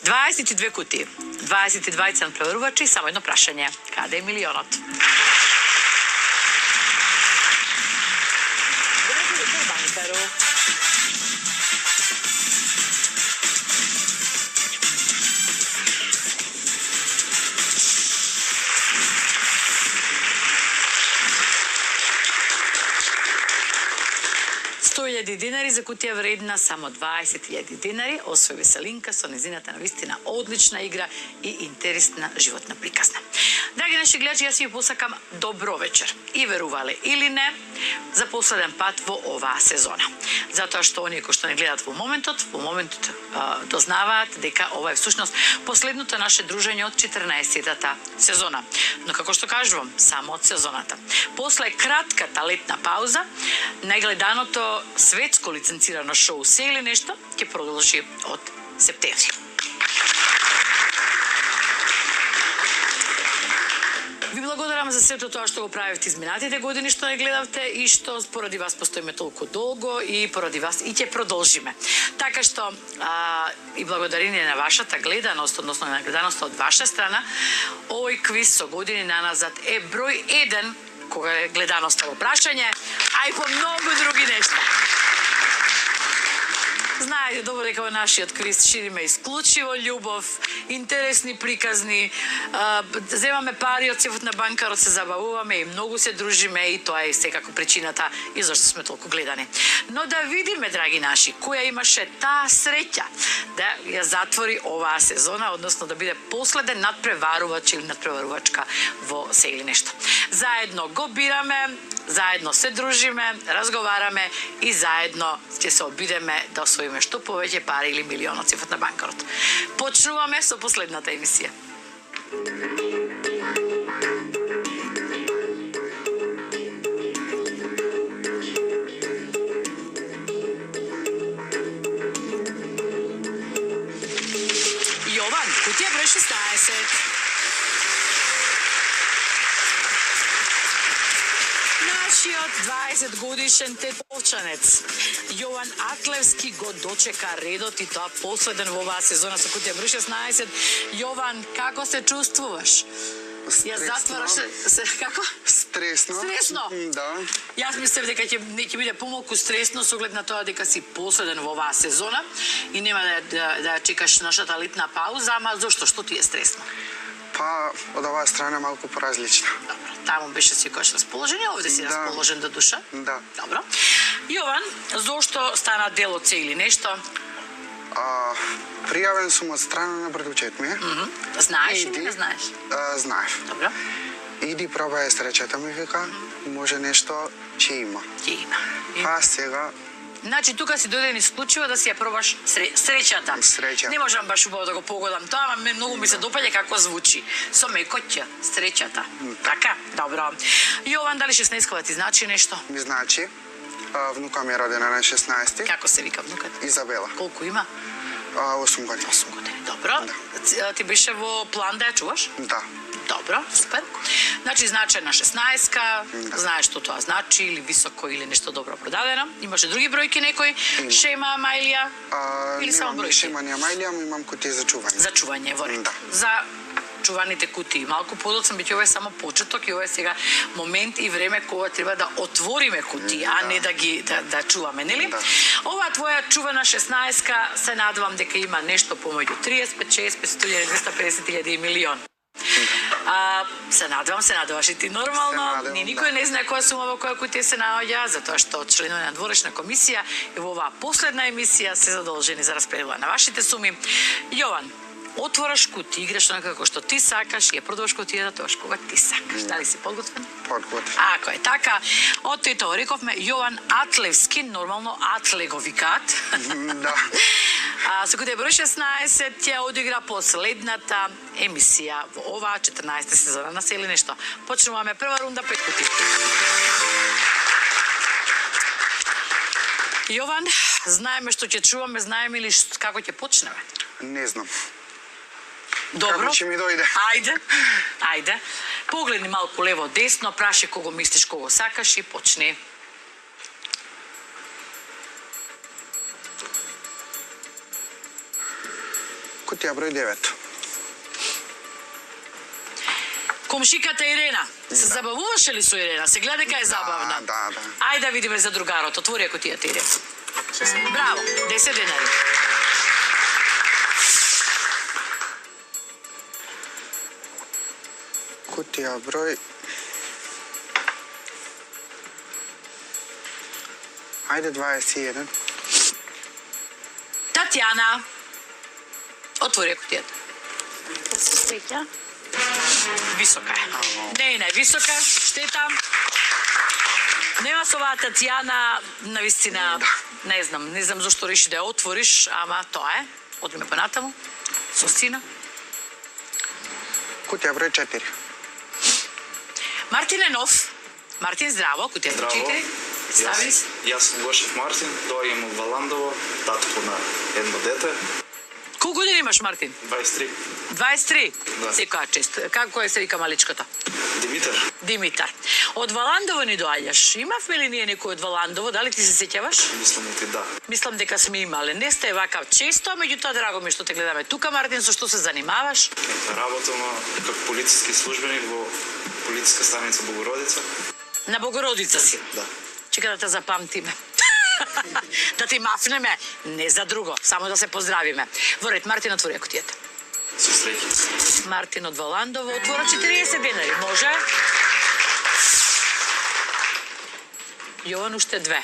22 kutije, 22 prevaruvači i samo jedno prašanje. Kada je milionot? Bankaru. Dinari za kutija vredna samo 20.000 dinari. Osvoji Veselinka, so njeziната навистина одлична игра и интересна животна приказна. Драги наши гледачи, јас ви посакам добро вечер. И верувале или не, за последен пат во оваа сезона. Затоа што оние кои што не гледат во моментот дознаваат дека ова е всушност последното наше дружење од 14-та сезона. Но како што кажувам, само од сезоната. После кратката летна пауза, најгледаното светско лиценцирано шоу "Се или нешто" ќе продолжи од септември. Ви благодарам за сето тоа што го правевте изминатите години што не гледавте и што поради вас постоиме толку долго и поради вас и ќе продолжиме. Така што и благодарение на вашата гледаност, односно на гледаноста од ваша страна, овој квиз со години наназад е број 1 кога е гледаноста во прашање, а и по многу други нешта. Знаете добро дека во нашиот квиз шириме исклучиво љубов, интересни приказни, земаме пари од сефот на банкарот, се забавуваме и многу се дружиме и тоа е секако причината и зашто сме толку гледани. Но да видиме, драги наши, која имаше таа среќа да ја затвори оваа сезона, односно да биде последен надпреварувач или надпреварувачка во "Се или нешто". Заедно го бираме, заедно се дружиме, разговараме и заедно ќе се обидеме да освоиме што повеќе пари или милион од сефот на банкарот. Почнуваме со последната емисија. Јован, кутија број 16. Нашиот 20-годишен тетовчанец Јован Атлевски го дочека редот и тоа последен во оваа сезона со кутија број 16. Јован, како се чувствуваш? Ја затвараш се како? Стресно. Стресно? Да. Јас мислев дека ќе биде помалку стресно со оглед на тоа дека си последен во оваа сезона и нема да чекаш нашата летна пауза, ама зошто? Што ти е стресно? Па, од оваа страна малку поразлична. Добро, таму беше секојаш расположен, овде си расположен до душа? Да. Добро. Јован, зошто стана дел од "Се или нешто"? Пријавен сум од страна на братовчет ми. Знаеш или не знаеш? Знаев. Добро. Иди пробај среќата ми, вика, може нешто ќе има. Ќе има. Па сега... Значи, тука си дојден исклучиво да си ја пробаш среќата. Среќа. Не можам баш убаво да го погодам тоа, ама многу ми се допаѓа како звучи. Со мекоќа, среќата. Така? Добро. Јован, дали 16-кова ти значи нешто? Ми значи, внука ми е родена на 16. Како се вика внуката? Изабела. Колку има? 8 години. 8 години. Добро. Да. Ти беше во план да ја чуваш? Да. Добро, супер. Значи, значена 16-ка, знаеш што тоа значи, или високо, или нешто добро продадено. Имаше други бројки некои? Шема, мајлија? Или само Немам бројки? шема, ни мајлија, ама имам кутија за чување. За чување, во ред. Да. За чуваните кутии. Малку подоцна, биќе ова е само почеток и ова е сега момент и време кога треба да отвориме кутии, а не да ги да чуваме, нели? Да. Оваа твоја чувана 16-ка, се надевам дека има нешто помеѓу 35, 65, 100, 250.000 и милион. Се надеваш и ти нормално. Ни никој не знае која сума во која кутија се наоѓа, затоа што членови на дворешна комисија и во оваа последна емисија се задолжени за распределување на вашите суми. Јован, отвораш кутија, играш онака како што ти сакаш и ја продаваш кутијата тоа кога ти сакаш. Дали си подготвен? Подготвен. Ако е така, од тоа рековме Јован Атлевски, нормално Атле го викаат. Да. Со кутија број 16 ќе одигра последната емисија во оваа 14 сезона на "Се или нешто". Почнуваме прва рунда, 5 кутии. Јован, знаеме што ќе чуваме, знаеме ли како ќе почнеме? Не знам. Добро. Како ќе ми дојде? Ајде. Погледни малку лево десно, праши кого мислиш, кого сакаш и почни. Кутија број 9. Комшиката Ирена. Се забавуваше ли со Ирена? Се гледа дека е забавна. Да. Ајде да видиме за другарот. Отвори кутијата Ирена. Браво. 10 денари. Кутија број... Ајде 21. Татјана. Отвори кутијата. Се среќа. Висока е. Не, висока, штета. Нема со оваа Татјана, навистина, не знам зашто реши да ја отвориш, ама тоа е. Одиме понатаму, со сина. Кутија број 4. Мартин е нов. Мартин, здраво, кутија број 4. Стави се. Јас сум Гошев Мартин, доаѓам од Валандово, татко на едно дете, Колку години имаш, Мартин? 23. 23? Да. Секоја чест. Како е се вика маличката? Димитар. Димитар. Од Валандово ни доаѓаш. Имавме ли ние некој од Валандово? Дали ти се сеќаваш? Мислам дека да. Мислам дека сме имале. Не сте вака често, меѓутоа драго ми е што те гледаме тука, Мартин, со што се занимаваш? Работам како полициски службеник во полициска станица Богородица. На Богородица си. Да. Чека да те запамтиме. Да ти мафнеме, не за друго, само да се поздравиме. Во ред, Мартин, отвори кутијата. Со среќа. Мартин од Валандово отвора 40 денари. Може? Јован уште 2.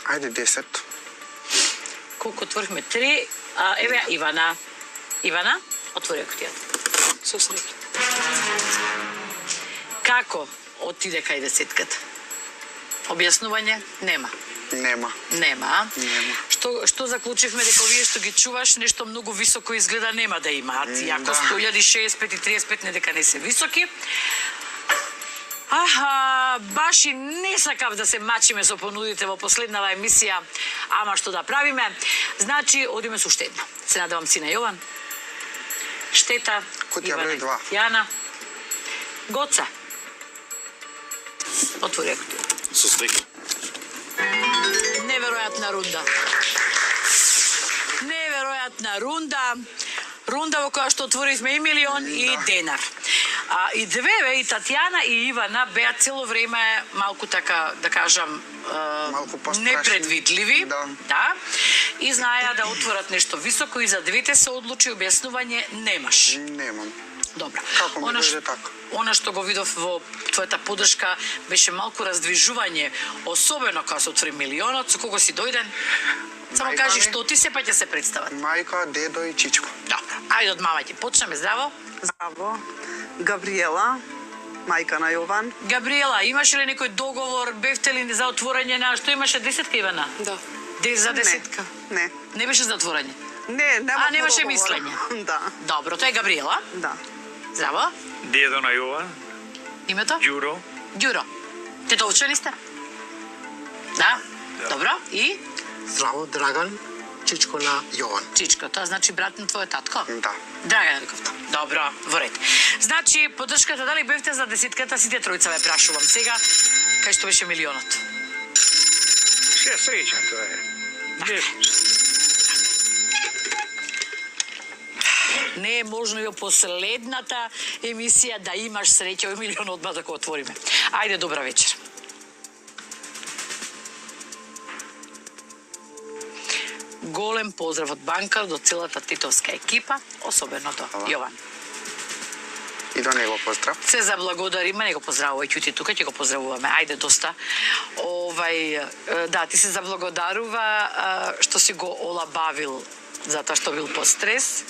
Ајде 10. Колку отворихме? 3. Еве Ивана. Ивана, отвори кутијата. Со среќа. Како отиде кај десетката? Објаснување? Нема. Нема. Нема. Нема. Што заклучивме дека овие што ги чуваш нешто многу високо изгледа нема да имаат. Иако Да. 100.065 и 35 не дека не се високи. Баш и не сакав да се мачиме со понудите во последнава емисија, ама што да правиме. Значи, одиме со уште една. Се надевам сина Јован. Штета. Кутија Ивана број 2. Јана. Гоца. Отвори кутија. Со среќа. Неверојатна рунда. Неверојатна рунда. Рунда во која што отворивме и милион и денар. И двеве, и Татјана и Ивана беа цело време малку така, да кажам, Малку пострашни. непредвидливи. Да. И знаеа да отворат нешто високо и за двете се одлучи објаснување немаш. Немам. Добро. Како ми дојде така? Она што го видов во твојата подршка беше малку раздвижување, особено кога се отвори милионот, со кого си дојден. Само Мајка кажи ми. што ти се, па ќе се представат. Мајка, дедо и чичко. Добро. Ајде од мама ќе почнеме, здраво. Здраво. Габриела, мајка на Јован. Габриела, имаше ли некој договор, бевте ли за отворање на што имаше 10 Ивана? Да. За 10. Не. Не беше за отворање. Не, нема. немаше мислење. Да, Добро, тоа е Габриела. да. Здраво. Дедо на Јован, Името? Ѓуро, Ѓуро. Тетовчани сте? Да. Добро. И Здраво, Драган, чичко на Јован. Чичко, тоа значи брат на твојот татко? Да. Драган Рковта. Добро, во ред. Значи, поддршката дали бевте за десетката, сите тројца ве прашувам сега, кај што беше милионот? се среќан тоа е. Не е можно и во последната емисија да имаш среќа овој милион одма да го отвориме. Ајде, добра вечер. Голем поздрав од Банкар до целата титовска екипа, особено до Јован. И до него поздрав. Се заблагодариме, не го поздравувај Ќути тука, ќе го поздравуваме. Ајде доста. Да, ти се заблагодарува што си го олабавил затоа што бил под стрес.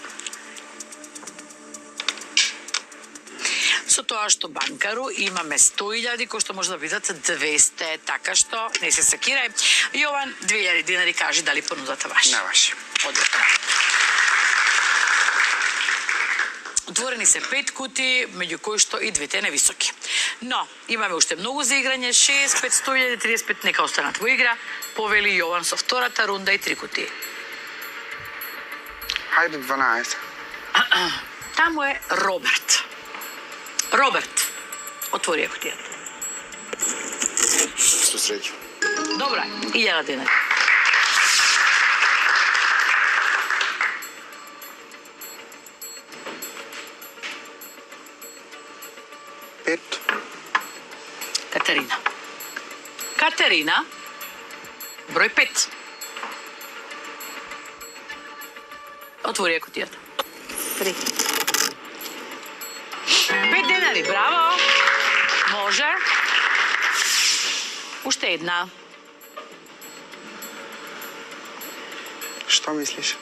Со тоа што Банкару имаме 100.000, кој што може да бидат 200, така што не се сакирај. Јован, 2.000 динари, кажи дали понудата ваша. Не ваши. Одлично. Отворени се 5 кути, меѓу кои што и двете невисоки. Но, имаме уште многу за играње, 6, 500.000, 35 нека останат во игра. Повели Јован со втората рунда и 3 кути. Хајде 12. Таму е Роберт. Роберт, отвори кутијата. Со среќа. Добра, 1000 денари. Катерина, број 5. Отвори ја кутијата. 3. 5 денари, браво! Може. Уште една. Што мислиш?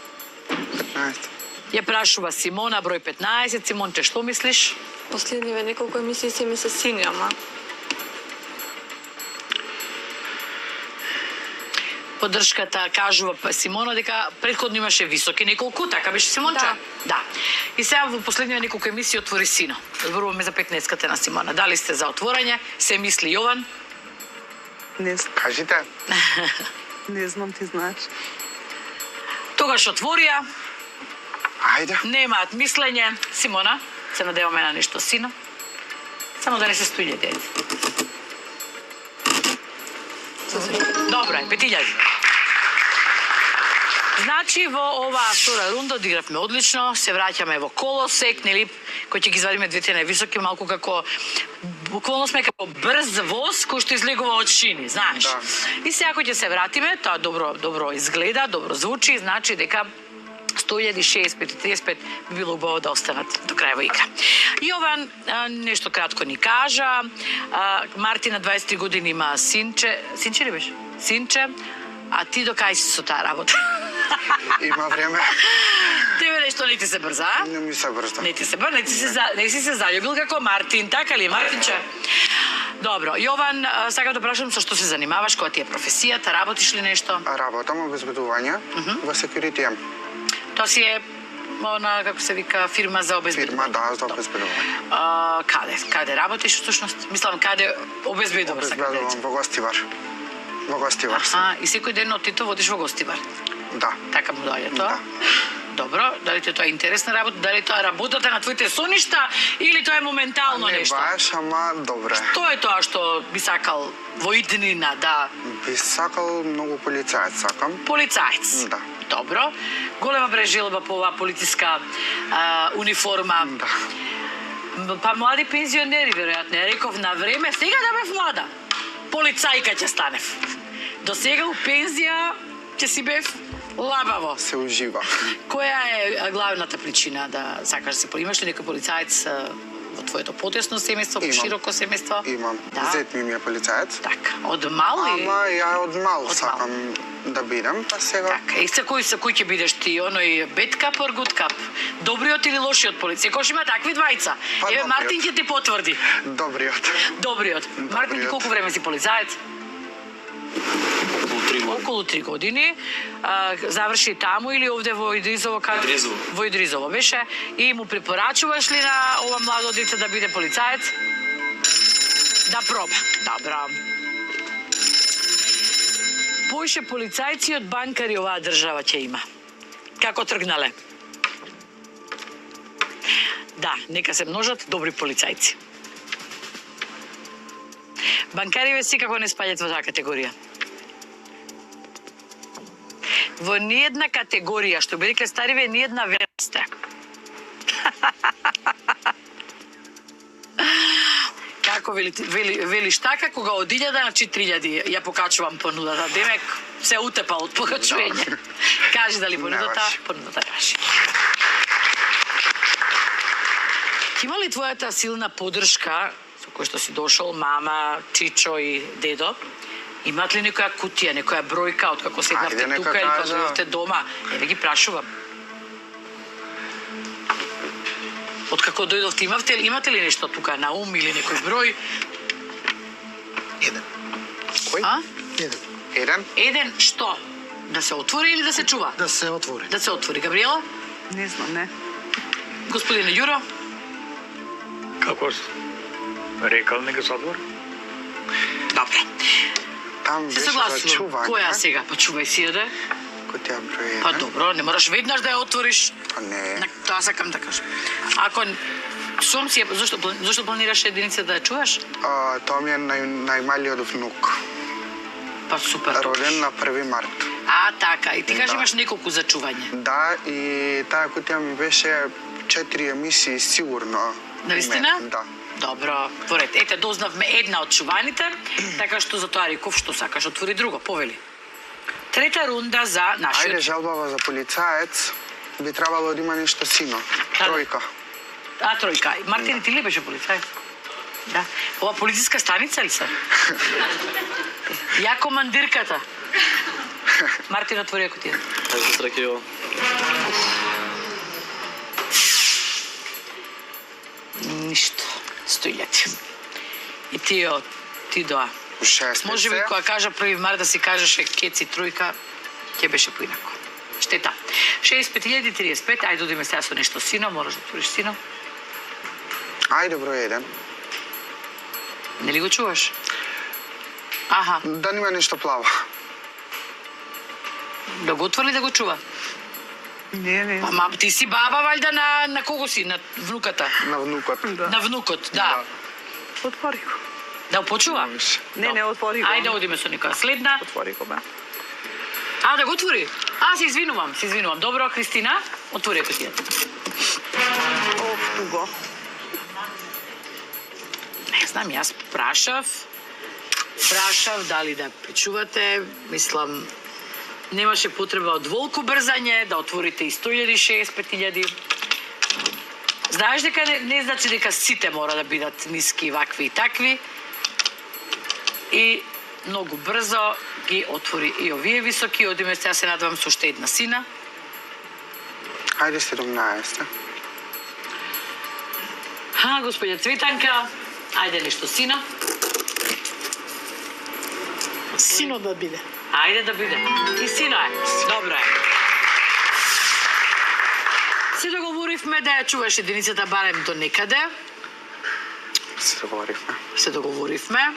15. Ја прашува Симона, број 15. Симонче, што мислиш? Последниве неколку емисии се ми се сини, ама Поддршката кажува Симона дека претходно имаше високи неколку, така беше Симонче? Да. Да. И сега во последниве неколку емисии отвори сино. Зборуваме за 15-ката на Симона. Дали сте за отворање? Се мисли Јован? Не знам. Кажите. Не знам, ти знаеш. Тогаш отворија, Ајде. немаат мислење. Симона, се надеваме на нешто сино. Само да не се стуѓе дете. Добро е, 5000. Значи, во оваа втора рунда одигравме одлично, се враќаме во колосек, нели, кој ќе ги извадиме двете највисоки, малку како, буквално сме како брз воз кој што излегува од шини, знаеш. Да. И сега кој ќе се вратиме, тоа добро изгледа, добро звучи, значи дека 100.065 и 35 би било убаво да останат до крај во игра. Јован нешто кратко ни кажа. Марти на 23 години има синче. Синче ли беше? Синче. А ти до кај си со таа работа? Има време. Тебе нешто не ти се брза, а? Не ми се брза. Не ти се брза, не си се заљубил како Мартин, така ли, Мартинче? Добро, Јован, сакам да прашам со што се занимаваш, која ти е професијата, работиш ли нешто? Работам обезбедување во Security M. Тоа си е она, како се вика, фирма за обезбедување. Фирма, да, за обезбедување. Каде работиш всушност? Мислам, каде обезбедуваш? Обезбедувам во Гостивар. Во Гостивар сум. Аха, и секој ден од Тито водиш во Гостивар. Да. Така му доаѓа тоа? Да. Добро, дали ти тоа е интересна работа, дали тоа е работата на твоите соништа или тоа е моментално Не нешто? баш, ама добре. Тоа е тоа што би сакал во иднина да Би сакал многу полицаец, сакам. полицаец. Да. Добро. Голема прежелба по оваа полициска униформа. Да. Па млади пензионери, веројатно. Ја реков на време, сега да бев млада. Полицајка ќе станев. До сега у пензија ќе си бев лабаво. Се ужива. Која е главната причина да сакаш да си имаш ли некој полицаец во твоето потесно семејство, Имам. широко семејство? Имам. Да. Зет ми е полицаец. Така, од мал или? Ама ја од мал Од сакам да бидам, па сега Така, и со кој ќе бидеш ти, оној bad cup or good cup? Добриот или лошиот полиција? Кош има такви двајца? Па, Еве добриот. Мартин ќе ти потврди. добриот. Добриот. Мартин, ти колку време си полицаец? Околу 3 години. Околу 3 години. Заврши таму или овде во Идризово? Идризово. Во Идризово беше. И му препорачуваш ли на ова младо дете да биде полицаец? Да проба. Добро. Поише полицајци од банкари оваа држава ќе има. Како тргнале? Да, нека се множат добри полицајци. Банкариве секако не спаѓаат во таа категорија. Во ниедна категорија, што би рекле стариве, ниедна версте. Како велиш така, кога од 1000 на 4000 ја покачувам понудата. Демек, се утепал од покачување. Кажи дали понудата важи. Има ли твојата силна поддршка, со кој што си дошол, мама, чичо и дедо? Имат ли некоја кутија, некоја бројка, од како седнавте Ајде, нека тука или па кажа. дојдовте дома? Еве ги прашувам. Од како дојдовте, имате ли нешто тука на ум или некој број? Еден. Кој? А? Еден. Еден? Еден што? Да се отвори или да се чува? Да се отвори. Да се отвори. Габриела? Не знам, не. Господине Јуро? Како рекал, нека се отвори. Добре. Там Се беше за согласувам. чување. Која сега? Па чувај си ја да е. Кутија број Па еден. добро, не мораш веднаш да ја отвориш. Па не. Тоа сакам да кажам. Ако сум си, зошто планираш единица да ја чуваш? Тоа ми е најмалиот внук. Па супер. Роден на 1 март. Така. И ти кажи Да. имаш неколку за чување. Да, и таа кутија ми беше 4 емисии сигурно. Навистина? Да. Добро, во ред. Ете, дознавме една од чуваните, така што за тоа реков што сакаш, отвори друго, повели. Трета рунда за Ајде, нашиот. жалбава за полицаец би требало да има нешто сино. Тројка. А, тројка. Мартин, ти ли беше полицај? Да. Ова полициска станица ли се? Ја командирката. Мартин, отвори ако ти е. Ајде, сестра Кио. Ништо. 100.000. И ти доа. 6 Може би кога кажа 1 март да си кажеше кеци тројка, ќе беше поинако. Штета. 65.035, ајде одиме сега со нешто сино, мораш да отвориш сино. Ајде, број 1. Нели го чуваш? Аха, Да нема нешто плаво. да го отвори да го чува. Не. Ама ти си баба валјда на кого си? На внуката? На внукот. На внукот, да. Отвори го. Да го почува? Не, отвори го. Ајде одиме со некоја следна. Отвори го, бе. А, да го отвори? А, се извинувам. Добро, Кристина, отвори кутијата. Туго. Не знам, јас прашав дали да причувате, мислам, немаше потреба од волку брзање, да отворите и 100.000, 65.000. Знаеш дека не значи дека сите мора да бидат ниски, вакви и такви. И многу брзо ги отвори и овие високи, одиме сега се надвам со уште една сина. Ајде, 17. Господја Цветанка, ајде нешто сина. Сино да биде. Ајде да биде. И сино е. Добро е. Се договоривме да ја чуваш единицата барем до некаде. Се договоривме.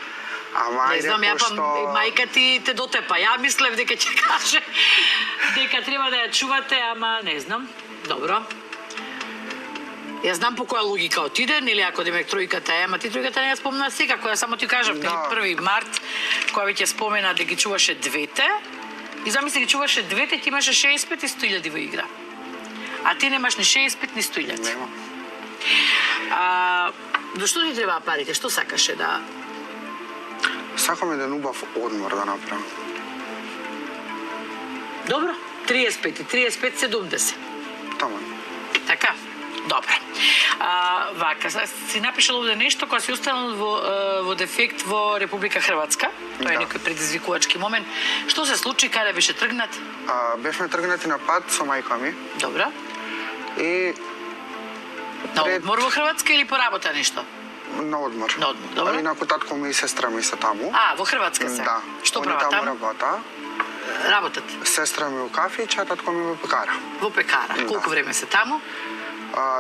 Ама Не ајде, знам, ја пошто... мајка ти те дотепа. Ја мислев дека ќе каже дека треба да ја чувате, ама не знам. Добро. Јас знам по која логика отиде, нели ако демек тројката е, ама ти тројката не ја спомна секако, ја само ти кажав, нели Да. 1 март, која веќе спомена да ги чуваше двете, и замисли ги чуваше двете, ти имаше 65 и 100.000 во игра. А ти немаш ни 65 ни 100.000. Нема. Зашто ти треба парите? Што сакаше да... Сакам еден убав одмор да направам. Добро, 35 и 35, 70. Таман. Така? Добро. Вака, си напишал овде нешто која си останал во дефект во Република Хрватска. Тоа е Да. некој предизвикувачки момент. Што се случи, каде беше тргнат? Бевме тргнати на пат со мајка ми Добро. и На Пред- одмор во Хрватска или по работа нешто? на одмор. На одмор, добро. Инаку татко ми и сестра ми се таму. Во Хрватска се? Да. Што Они прават таму таму? работа. Работат Сестра ми у кафич, а татко ми во пекара. во пекара. Да. Колку време се таму?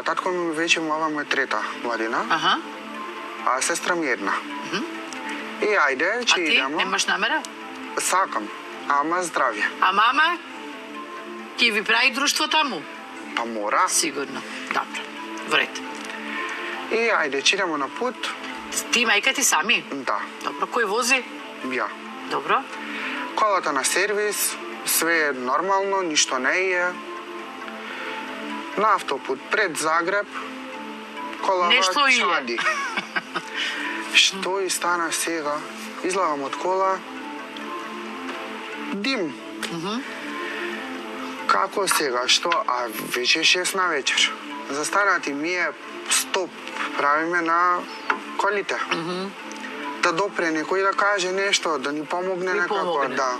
Татко ми веќе му ова му е 3-та година, Аха. а сестра ми 1. И ајде, А че ти идемо. немаш намера? Сакам, ама здравје. А мама ќе ви прави друштво таму? Па мора. Сигурно. Добро. Во ред. И ајде, че идемо на пут. Ти и мајка ти сами? Да, Добро, кој вози? ја. Добро. Колата на сервис, све е нормално, ништо не е. На автопут пред Загреб, колава Нешто е. чади. Што и стана сега? Излagam од кола. Дим. Како сега? Што? А веќе 6 на вечер. Застанати ми е стоп. Правиме на колите. Да допре некој да каже нешто, да ни помогне Ви некако, помогне. да.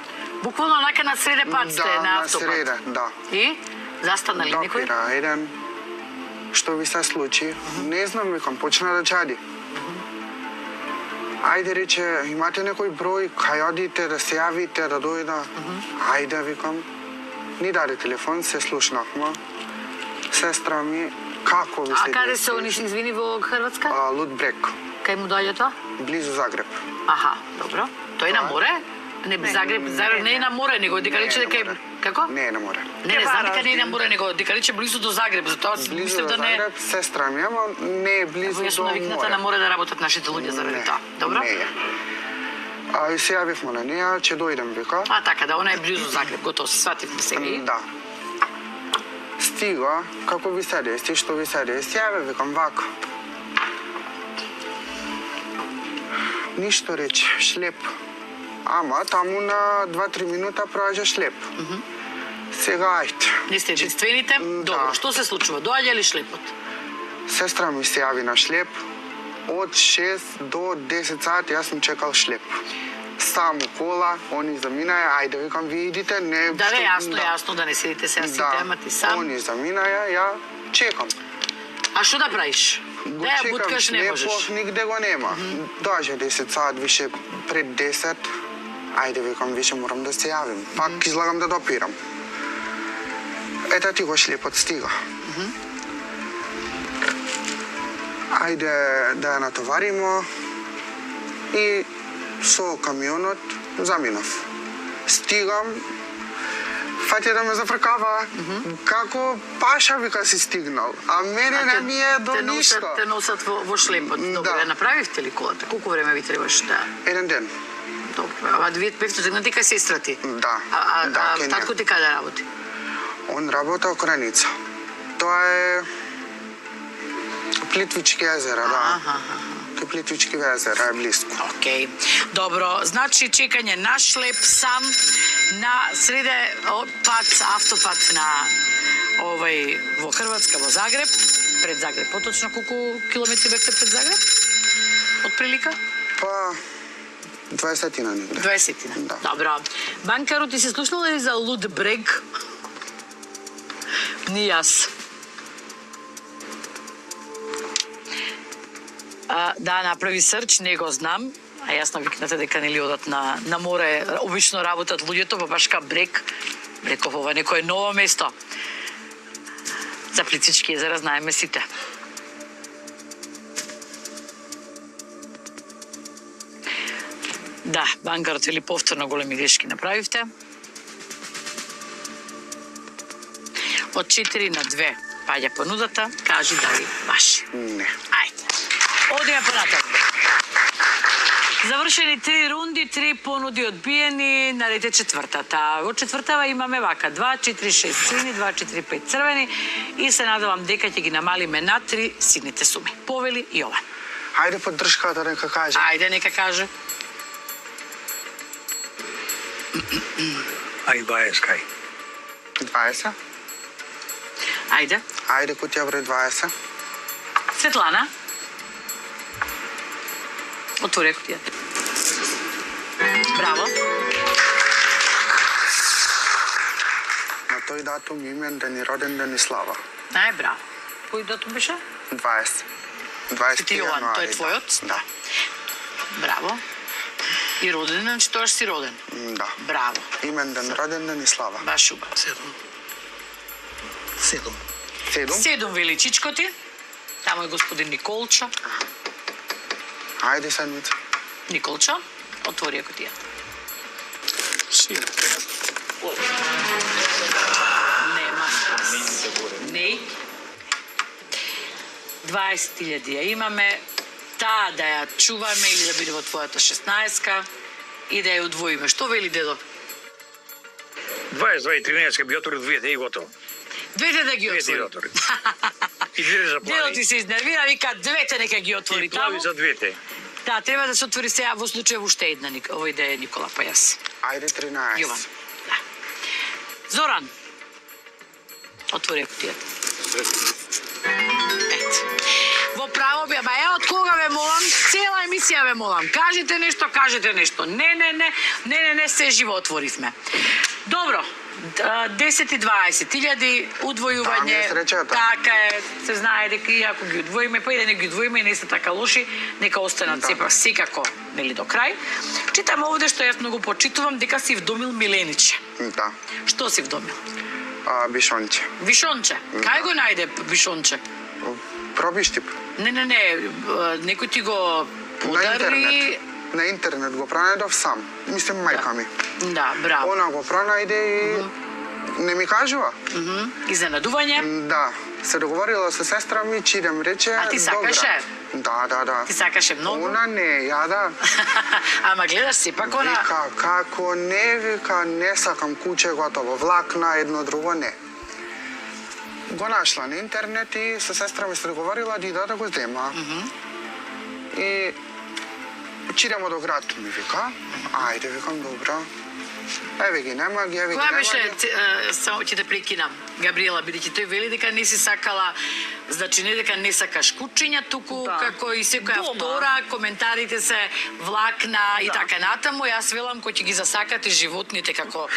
Буквално онака на среде пат сте, Да, на на автопат. среде, да. И? Застанали некој? Допира еден. Што ви се случи? Не знам, викам, почна да чади. Ајде, рече, имате некој број, кај одите, да се јавите, да дојда. Ајде, викам. Ни даде телефон, се слушнахме. Сестра ми, како ви се А каде се деси? они, извини, во Хрватска? Лудбрек, Кај му доаѓа тоа? близу Загреб. Аха, добро. Тој на море? Не, Загреб не е на море, него дека рече Не е на дека е... море. Како? Не е на море. Не знам дека не е на море, него дека рече близу до Загреб, затоа си Близу мислев до да не е... Загреб, сестра ми, ама не е близу Вие сте до навикната море. на море да работат нашите луѓе заради тоа. Добро? Не е. И се јавивме на неја, ќе дојдем, вика. А така, да, она е близу Загреб, готово се свативме сега и... Да. Стига, како ви се деси, што ви се деси, јаве, викам вака. нищо рече, шлеп. Ама таму на 2-3 минута проаѓа шлеп. Сега ајде. Не сте единствените? Добро, што се случува? Доаѓа ли шлепот? Сестра ми се јави на шлеп. Од 6 до 10 сати јас сум чекал шлеп. Само кола, они заминаја, ајде викам ви идите, не... Да, што- јасно, да не седите сега сите, ама ти сам. Они заминаја, ја чекам. А што да правиш? Го Да ја чекам буткаш не можеш. шлепов, нигде го нема. Доаѓа 10 сат, више пред 10. Ајде викам, више морам да се јавим. Пак излагам да допирам. Ета ти го шлепот стига. Ајде да ја натоваримо и со камионот заминав. Стигам, фаќа да ме зафркава. Како паша вика си стигнал, а мене не ми е до ништо. Те носат во шлепот. Добро, Да. ја направивте ли колата? Колку време ви требаш да... Еден ден. Добро, ама вие бевте сегнати кај сестра ти? Да, А кај неа. татко ти каде работи? Он работа во Краница. Тоа е Плитвички езера, да. Кај Плитвички езера е близко. Океј. Добро, значи чекање на шлеп сам на среде пат, автопат на во Хрватска, во Загреб, пред Загреб. Поточно колку километри бевте пред Загреб? Од прилика? Па 20-тина негде. 20-тина. Да. Добро. Банкаро, ти се слушнала ли за Лудбрег? Ни јас. Да направи срч, не го знам. А јас навикната дека нели одат на море, обично работат луѓето, па баш ка брег. Реков, ова некое ново место. За Плитвички езера знаеме сите. Да, банкарот или повторно големи грешки направивте. Од 4 на 2 паѓа понудата, кажи дали ваши. Не. Ајде. Одиме понатаму. Завршени 3 рунди, 3 понуди одбиени, нарете четвртата. Во четвртава имаме вака 2, 4, 6 сини, 2, 4, 5 црвени и се надевам дека ќе ги намалиме на 3 сините суми. Повели Јован. Ајде поддршката нека каже. Ајде, нека каже. Ај 20 кај. 20. Ајде. Ајде кутија број 20. Светлана. Отвори кутијата. Браво. На тој датум имен ден и роден ден и слава. Ај, браво. Кој датум беше? 20. 20 Ти Јован, тој е јануари, твојот? Да. Браво. И роден, значи тоа си роден. Да. Браво. Имен ден, роден ден и слава. Баш убаво. 7. 7. 7 величичко ти. Тамо е господин Николчо. Ајде седмица. Николчо, отвори кутијата. Нема стрес. Не. 20.000 ја имаме. Таа да ја чуваме или да биде во твојата 16-ка и да ја удвоиме. Што вели дедо? 22 и 13 би отворил двете и готово. Двете да ги Двете ги отвори. отвори. И двете за Дедо ти плави. се изнервира, вика двете нека ги отвори И плави таму. за двете. Да, треба да се отвори сега во случај уште една, овој да е Никола, па јас. Ајде 13. Јован. Да. Зоран. Отвори кутијата. Ето. Во право би, ама од кога ве молам, цела емисија ве молам. Кажете нешто, кажете нешто. Не, се живо отворивме. Добро. 10 и 20 илјади удвојување. Таму е среќата. Така е, се знае дека и ако ги удвоиме, па и да не ги удвоиме и не се така лоши, нека останат Да. сепак секако, нели до крај. Читам овде што јас многу почитувам дека си вдомил Милениче. Да. Што си вдомил? Бишонче. Вишонче. Кај го најде Вишонче? Пробиштип. Не, некој ти го На подари. интернет. На интернет го пронајдов сам. Мислим мајка ми. Да, браво. Она го пронајде и не ми кажува. Изненадување. Да. Се договорила со сестра ми, че идем, рече. А ти сакаше? Добра. Да. Ти сакаше многу. Она не, ја да. Ама гледаш сепак она. Вика, како не, вика, не сакам куче, готово. Влакна, едно друго, не. Го нашла на интернет и со сестра ми се договорила да ида да го зема. И Отидемо до град, ми вика. Ајде, викам, добро. Еве ги нема ги, еве ги Која нема беше, ги. само ќе те прекинам, Габриела, бидејќи тој вели дека не си сакала, значи не дека не сакаш кучиња, туку како и секоја Дома. втора, коментарите се влакна и така натаму. Јас велам кој ќе ги засакате животните како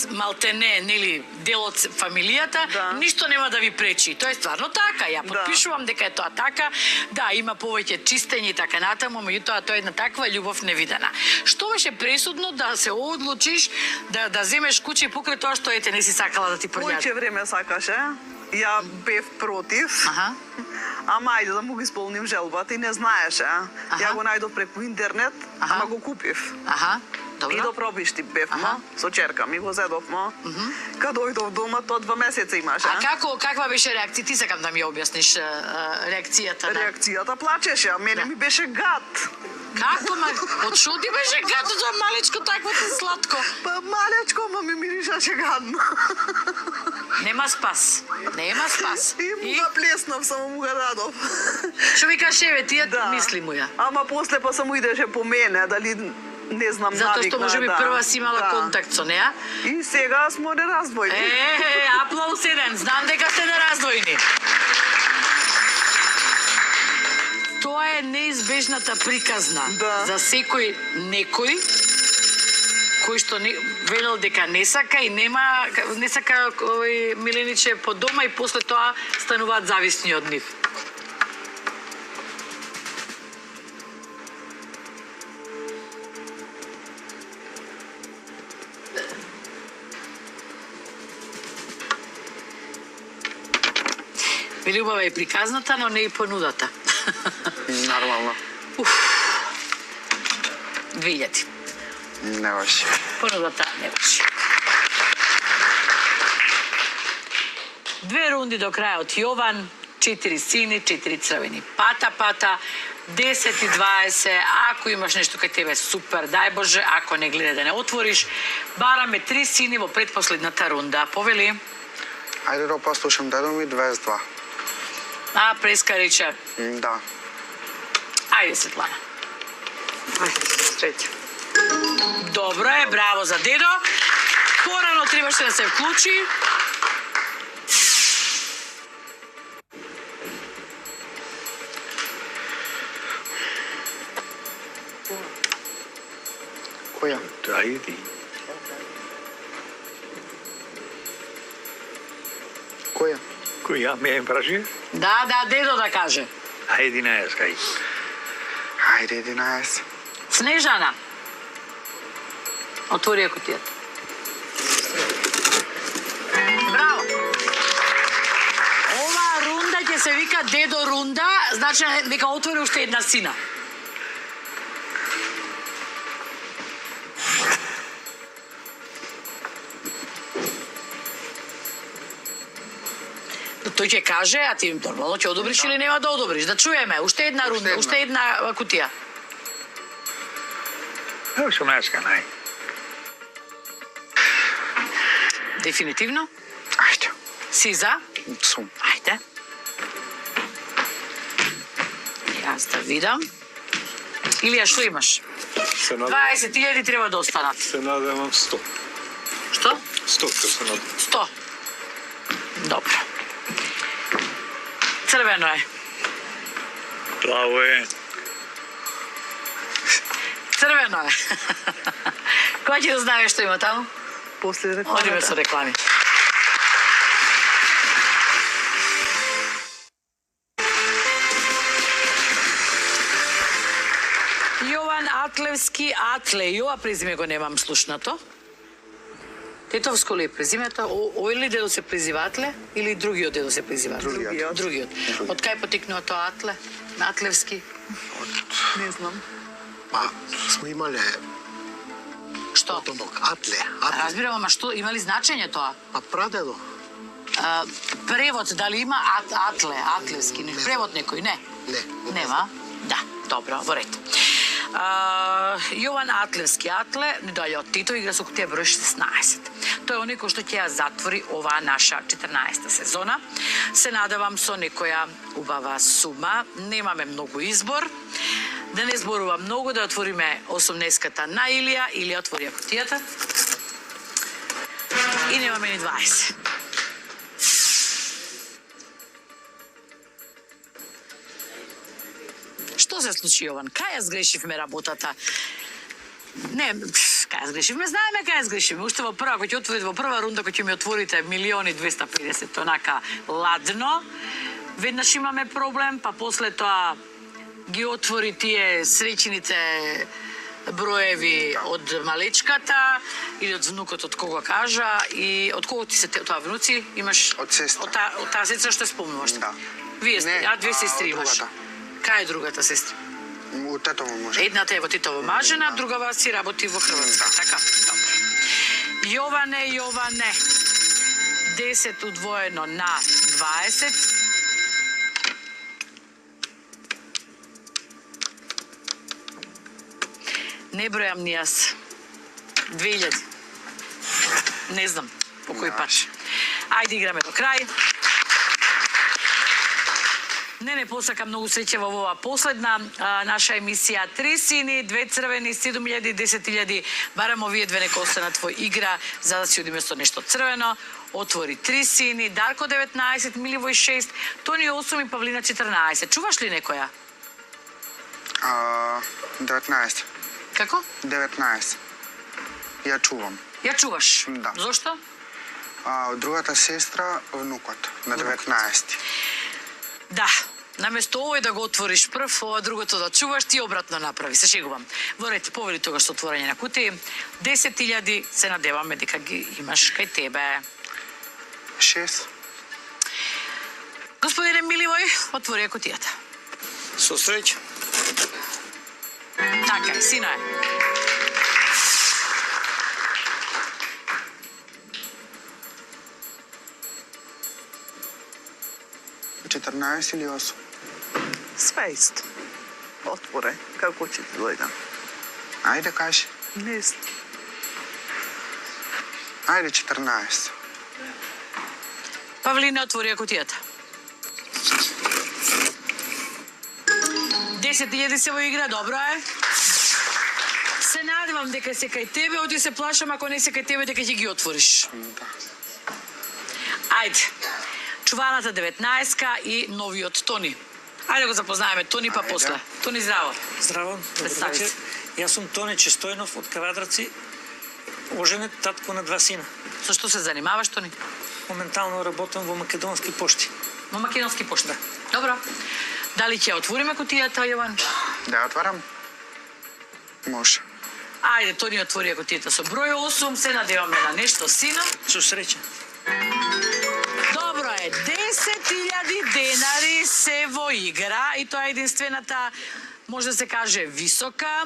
малтене, нели, дел од фамилијата, ништо нема да ви пречи. Тоа е стварно така. Ја потпишувам дека е тоа така. Да, има повеќе чистење и така натаму, меѓутоа тоа е една таква љубов невидена. Што беше пресудно да се одлучиш да земеш куче покрај тоа што ете не си сакала да ти прљади? Повеќе време сакаше. Ја бев против. Аха. Ама ајде да му ги исполним желбата и не знаеше. Ја го најдов преку интернет, ама го купив. Аха. Добро. И до пробишти бевме, со черка ми го зедовме. Кога дојдов дома, тоа 2 месеца имаше. А каква беше реакција? Ти сакам да ми објасниш реакцијата на... Реакцијата плачеше, а мене ми беше гад. Како, ма, од шо ти беше гадно тоа малечко, таквото сладко? Па малечко, ма ми миришаше гадно. Нема спас. Нема спас. И му го плеснав, само му го дадов. Што ви кашеве, тие мисли му ја. Ама после па само идеше по мене, дали не знам, Затоа што навикна, може би прва си имала контакт со неа. И сега смо нераздвојни. Аплаус еден, знам дека сте нераздвојни. Тоа е неизбежната приказна за секој некој кој што велел дека не сака и не сака овој Милениче по дома и после тоа стануваат зависни од нив. Вели убава и приказната, но не и понудата. Нормално. 2000. Не баш. Понудата не баш. 2 рунди до крајот. Јован, 4 сини, 4 црвени. Пата, 10 и 20. Ако имаш нешто кај тебе, супер, дај Боже. Ако не, гледај да не отвориш. Бараме 3 сини во предпоследната рунда. Повели? Ајде да послушам дедо ми 22. А, Преска рече. Да. Ајде, Светлана. Среќа. Добро е, браво за дедо. Порано требаше да се вклучи. Која? Да, иди. Која? Која ме праши? Да, дедо да каже. Ајде, 11, кај. Ајде 11. Снежана. Отвори ја кутијата. Браво. Ова рунда ќе се вика дедо рунда, значи нека отвори уште една сина. Тој ќе каже, а ти нормално ќе одобриш или нема да одобриш. Да чуеме, уште една рунда, уште една кутија. 18, нај. Дефинитивно? Ајде. Си за? Сум. Ајде. Јас да видам. Илија, што имаш? 20.000 треба да останат. Се надевам 100. Што? 100 се надевам. 100. Добро. Црвено е. Плаво е. Црвено е. Кој ќе да знае што има таму? После Одиме рекламата. со реклами. Јован Атлевски Атле. И ова презиме го немам слушнато. Тетовско ли е презимето? Ој ли дедо се презива Атле или другиот дедо се презива Атле? Другиот. Другиот. Од кај потекнува тоа Атле? Атлевски? Не знам. Па, смо имале Што? потомок Атле. Разбирам, ама што има ли значење тоа? Па прадедо. Превод дали има Атле, Атлевски, не превод некој, не? Не. Нема? Да, добро, во ред. Јован Атлевски Атле, не доаѓа од Тито, игра со кутија број 16. Тој е оној кој што ќе ја затвори оваа наша 14-та сезона. Се надевам со некоја убава сума. Немаме многу избор. Да не зборува многу, да отвориме 18-ката на Илија. Илија отвори кутијата. И немаме ни 20. Што се случи, Јован? Кај ја сгрешивме работата? Не, кај ја сгрешивме, знаеме кај ја сгрешивме. Уште во прва, кој ќе отворите во прва рунда, кој ќе ми отворите 1.250.000, онака ладно, веднаш имаме проблем, па после тоа ги отвори тие среќените броеви од малечката или од внукот, од кого кажа, и од кого ти се тоа внуци имаш? Од сестра. Од таа сестра што спомнуваш? Да. Вие сте, Не, две сестри од имаш. другата. Кај е другата сестра? У Тетово може. Едната е во Титово Мажина, другава си работи во Хрватска. Така, добро. Јоване, 10 удвоено на 20. Не бројам ни јас. 2000. Не знам по кој пат. Ајде играме до крај. Не посакам многу среќа во ова последна наша емисија. 3 сини, 2 црвени, 7.000, 10.000. Барам овие две нека останат во игра, за да си одиме со нешто црвено. Отвори 3 сини, Дарко 19, Миливој 6, Тони 8 и Павлина 14. Чуваш ли некоја? 19. Како? 19. Ја чувам. Ја чуваш? Да. Зошто? Од другата сестра, внукот, на 19. Да, наместо овој да го отвориш прв, ова другото да чуваш, ти обратно направи. Се шегувам. Во ред, повели тогаш со отворање на кутии. 10.000 се надеваме дека ги имаш кај тебе. 6. Господине Миливој, отвори кутијата. Со среќа. Така е, сина е. Четрнаесет или 8? Све исто. Отворе, како ќе ти дојде. Ајде, кажи. Не знам. Ајде, 14. Павлина, отвори кутијата. 10.000 се во игра, добро е. Се надевам дека се кај тебе, оти се плашам ако не се кај тебе дека ќе ги отвориш. Да. Ајде. Чуваната 19-ка и новиот Тони. Ајде го запознаеме Тони, па Ајде. после. Тони, здраво. Здраво, добро Представи вечер. се. Јас сум Тони Честојнов од Кавадраци, оженет, татко на 2 сина. Со што се занимаваш, Тони? Моментално работам во Македонски пошти. Во Македонски пошта. Добро. Дали ќе отвориме кутијата, Јован? Да ја отварам? Може. Ајде, Тони отвори кутијата со број 8, се надеваме на нешто, сина. Со среќа. Добро е, 10.000 денари се во игра и тоа е единствената, може да се каже, висока,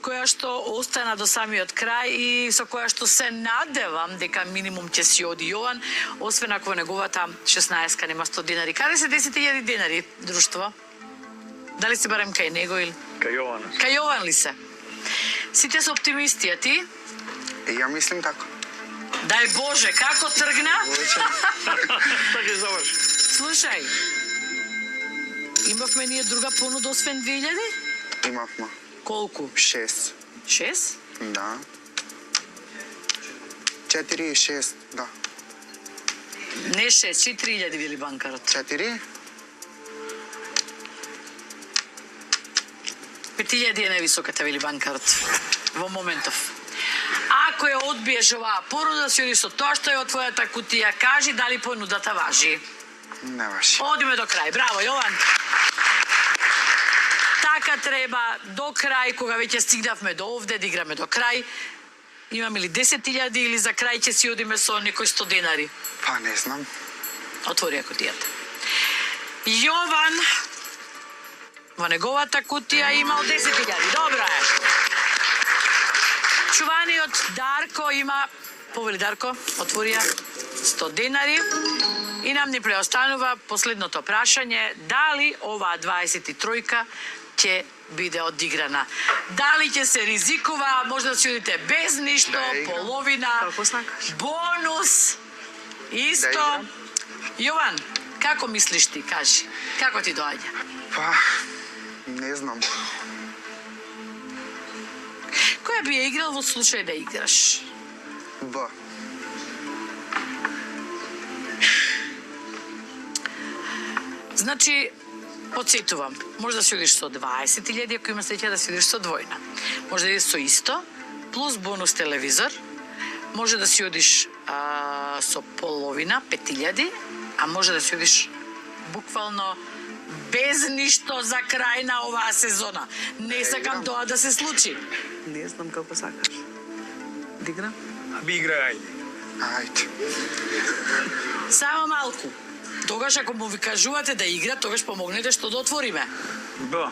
која што остана до самиот крај и со која што се надевам дека минимум ќе си оди Јован, освен ако неговата 16-ка нема 100 денари. Каде се 10.000 денари, друштво? Дали се барем кај него или? Кај Јована. Кај Јован ли се? Сите се оптимисти, а ти? Ја мислим така. Дај Боже, како тргна? Така ќе заврши. Слушај, имавме ние друга понуда освен 2000? Имавме Колку? 6. 6? Да. 4 и 6, да. Не 6, 4.000 били банкарот. 4? 5.000 е највисоката били банкарот во моментов. Ако ја одбиеш оваа понуда, си оди со тоа што е од твојата кутија, кажи дали понудата важи. Не важи. Одиме до крај. Браво, Јован. Така треба до крај, кога веќе стигнавме до овде, да играме до крај. Имаме ли 10.000 или за крај ќе си одиме со некој 100 денари? Па не знам. Отвори кутијата. Јован во неговата кутија имал 10.000. Добро е. Чуваниот Дарко има, повели Дарко, отвори ја 100 денари. И нам ни преостанува последното прашање, дали оваа 23-ка ќе биде одиграна. Дали ќе се ризикува, може да си одите без ништо, Да играм. половина, Како сакаш. бонус, исто. Да играм. Јован, како мислиш ти, кажи? Како ти доаѓа? Па, не знам. која би ја играл во случај да играш? Б. Значи, подсетувам, може да си одиш со 20.000, ако има среќа да си одиш со двојна. Може да идеш со исто, плюс бонус телевизор. Може да си одиш со половина, 5.000, а може да си одиш буквално без ништо за крај на оваа сезона. Не сакам тоа да се случи. Не знам како сакаш. Дигра? Би играј. Ајде. Само малку. Тогаш ако му ви кажувате да игра, тогаш помогнете што да отвориме. Б.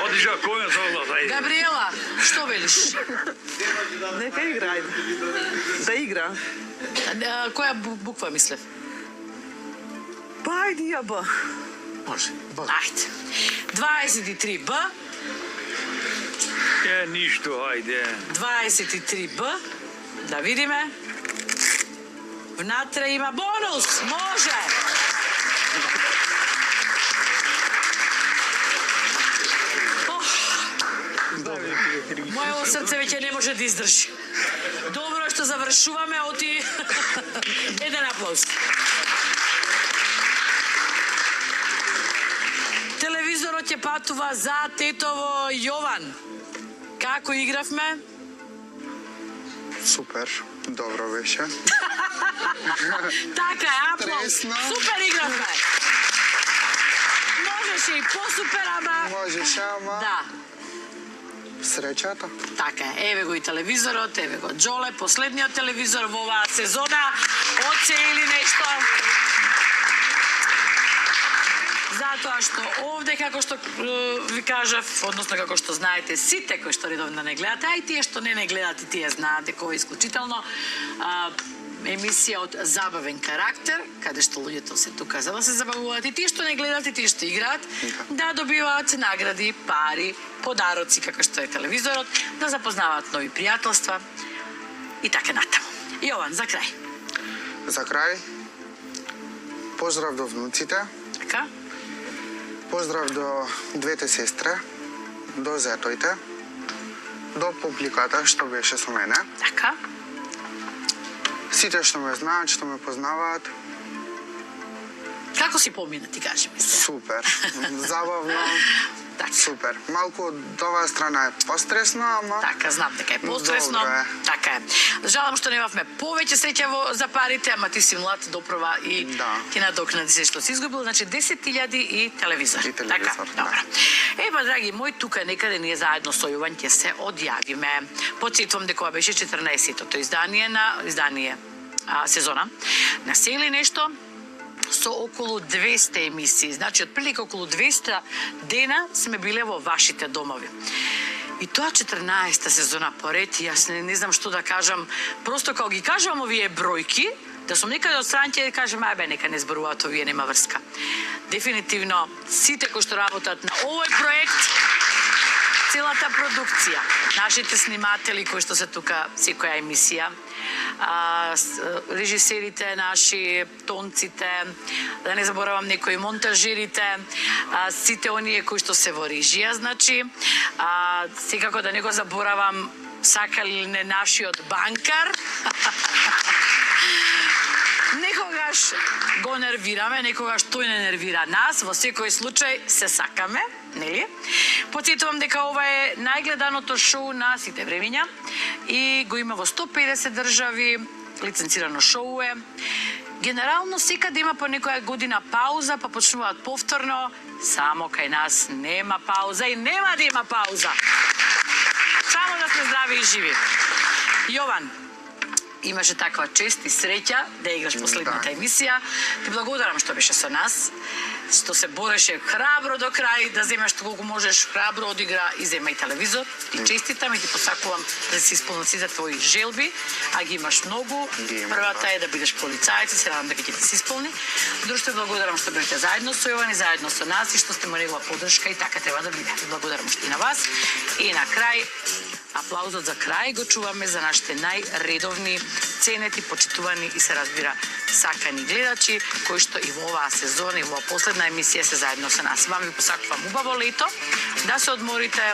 Одиша кој со глас, ајде. Габриела, што велиш? Нека игра, ајде. Да игра. Која буква мислев? Па ајде ја Б. Може. Б. Ајде. 23 Б, Ништо, ајде. 23 Б. Да видиме. Внатре има бонус. Може. Мојово срце веќе не може да издржи. Добро што завршуваме, оти еден аплауз. Телевизорот ќе патува за тетово Јован. Како игравме? Супер. Добро беше. Така е, аплауз. Тресно. Супер игравме. Можеше и по-супер, ама... Можеше, ама... Да. Среќата. Така е, еве го и телевизорот, еве го Джоле, последниот телевизор во оваа сезона. Оце или нешто. Затоа што овде, како што ви кажав, односно како што знаете сите кои што редовно не гледате, а и тие што не гледате, тие знаат дека ова е исклучително емисија од забавен карактер, каде што луѓето се тука за да се забавуваат и тие што не гледат и тие што играат, да добиваат награди, пари, подароци, како што е телевизорот, да запознаваат нови пријателства и така натаму. Јован, за крај. За крај, поздрав до внуците, Така? поздрав до двете сестре, до зетоите, до публиката што беше со мене, Така? сите што ме знаат, што ме познаваат, Како си помина, ти кажи ми се? супер, забавно, Така. супер. Малку од оваа страна е постресно, ама Така, знам дека е постресно. Добро е. Така е. Жалам што немавме повеќе среќа за парите, ама ти си млад, допрова и Да. ти надокнади се што си изгубил. Значи 10.000 и телевизор. И телевизор, Така, да. добро. Па, драги мои, тука некаде ние заедно со Јован ќе се одјавиме. Потсетувам дека ова беше 14-тото издание сезона на се или нешто со околу 200 емисии. Значи, отприлика околу 200 дена сме биле во вашите домови. И тоа 14-та сезона поред, и јас не знам што да кажам. Просто кога ги кажам овие бројки, да сум некаде од страна ќе кажам, ајбе, нека не зборуваат овие, нема врска. Дефинитивно, сите кои што работат на овој проект, целата продукција, нашите сниматели кои што се тука секоја емисија, режисерите наши, тонците, да не заборавам некои монтажирите, сите оние кои што се во режија, значи, секако да не го заборавам сакал или не нашиот банкар. Некогаш го нервираме, некогаш тој не нервира нас, во секој случај се сакаме, нели? Потсетувам дека ова е најгледаното шоу на сите времиња и го има во 150 држави, лиценцирано шоу е. Генерално секаде има по некоја година пауза, па почнуваат повторно, само кај нас нема пауза и нема да има пауза. Само да сме здрави и живи. Јован, имаше таква чест и среќа да играш последната емисија. Ти благодарам што беше со нас, што се бореше храбро до крај, да земеш колку можеш, храбро одигра и зема и телевизор. И честитам и ти посакувам да се исполнат сите твои желби, а ги имаш многу. Првата е да бидеш полицаец и се надам дека ќе ти се исполни. Друштво, благодарам што бевте заедно со Јован и заедно со нас и што сте му негова поддршка и така треба да биде. Благодарам уште и на вас. И на крај, аплаузот за крај го чуваме за нашите најредовни, ценети, почитувани и се разбира сакани гледачи, кои што и во оваа сезона и во последна емисија се заедно со нас. Вам ви посакувам убаво лето, да се одморите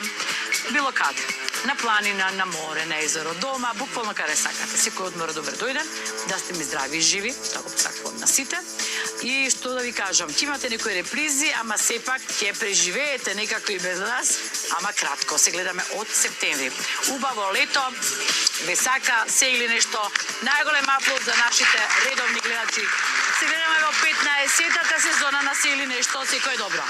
било каде. На планина, на море, на езеро, дома, буквално каде сакате. Секој одмор добре дојден, да сте ми здрави и живи, тоа го посакувам на сите. И што да ви кажам, ќе имате некои репризи, ама сепак ќе преживеете некако и без нас, ама кратко. Се гледаме од септември. Убаво лето, ве сака, се или нешто. Најголем аплод за нашите редовни гледачи. Се гледаме во 15-та сезона на се или нешто, секој добро.